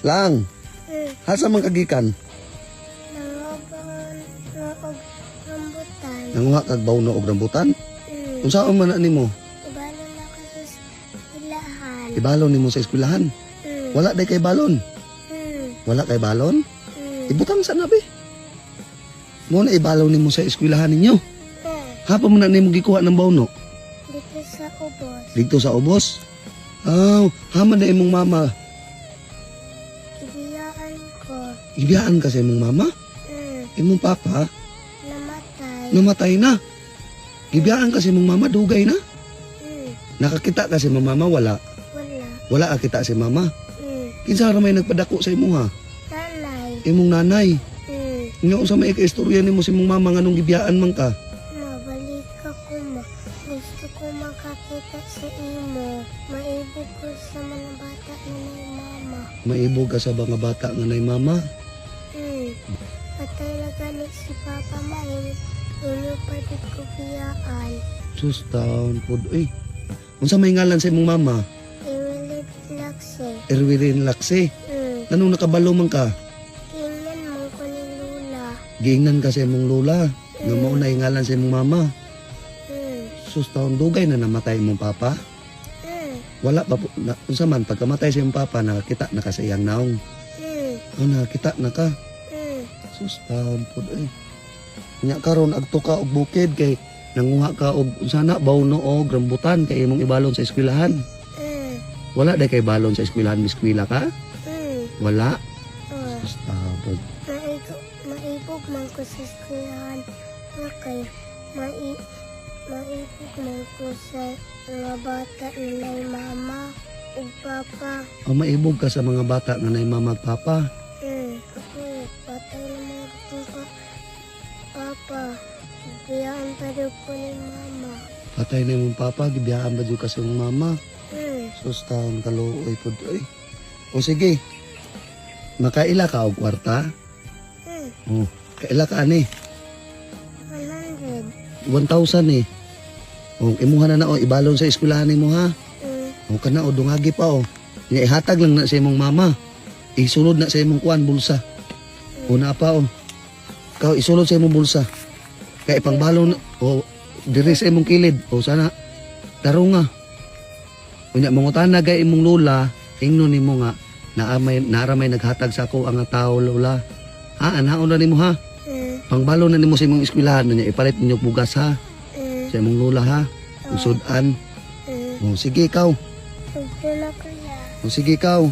Lang. Asa man kagikan? Rambutan. Nanguha kag bawno og rambutan? Unsaon man na nimo? Ibalon ako sa eskwelahan. Ibalon nimo sa eskwelahan? Wala day kay balon. Wala kay balon? Ibutang sa nabi. Mo na ibalon nimo sa eskwelahan ninyo. Hapon mo na nimo gikuha ng bawno? Dito sa ubos. Dito sa ubos? Haman na imong mama. Ibiyaan ko. Ibiyaan ka sa imong mama? Imong papa? Namatay. Namatay na. Ibiyaan ka sa imong mama, dugay na. Nakakita ka sa imong mama, wala. Wala. Wala ka kita sa mama. Kinsa ra may nagpadako sa imo ha? Nanay. Imong nanay. Mm. Nya usa may istorya nimo sa imong mama nganong gibiyaan man ka? Mabalik ako ma. Gusto ko makakita sa imo. Maibig ko sa mga bata na may mama. Maibog ka sa mga bata nga nay mama. Patay na ganit si Papa Main. Ulo pa din ko biyaan. Sus taon pod. Unsa may ngalan sa imong mama? Iwilid lakse. Erwin Lakse. Anong nakabalo man ka? Tingnan mo ko ni Lula. Giingnan ka sa imong lola. Nga mao na ngalan sa imong mama. Sus taon dugay na namatay imong papa. Wala pa po. Unsa man pagkamatay sa imong papa nakakita na ka sa iyang naong. Nakakita na ka. Sus taon pod. Nya karon agto ka og bukid kay nanguha ka og sana bawno og rambutan kay imong ibalon sa eskwelahan. Wala day kay balon sa eskwelahan, miskwela ka? Wala. Sus taon pod. Maibog man ko sa eskwelahan. Okay. Maibog man ko sa mga bata na may mama ug papa. Maibog ka sa mga bata nga nay mama ug papa. Ako, patay na mga papa. Biyaan pa daw ko ni mama. Patay na imong papa, gibiyaan ba jud ka sa imong mama? Sus taon kaluoy pod. O sige. Makaila ka og kwarta? Kaila ka ani? 100. 1,000 eh. Imuha na ibalon sa eskwelahan nimo ha. Kana dungagi pa Nya ihatag lang na sa imong mama. Isulod na sa imong kuan bulsa. Una pa Ikaw isulod sa imong bulsa. Kay pangbalon diri sa imong kilid. Sana tarunga. Unya mangutana gay imong lola, ingnon nimo nga naramay naghatag sa ako ang tao lola. Anaon na nimo ha. Pangbalon na nimo sa imong eskwelahan nya ipalit ninyo bugas ha. Sa imong lola ha. Usudan. Sige ikaw. Sige na kuya. Sige ikaw.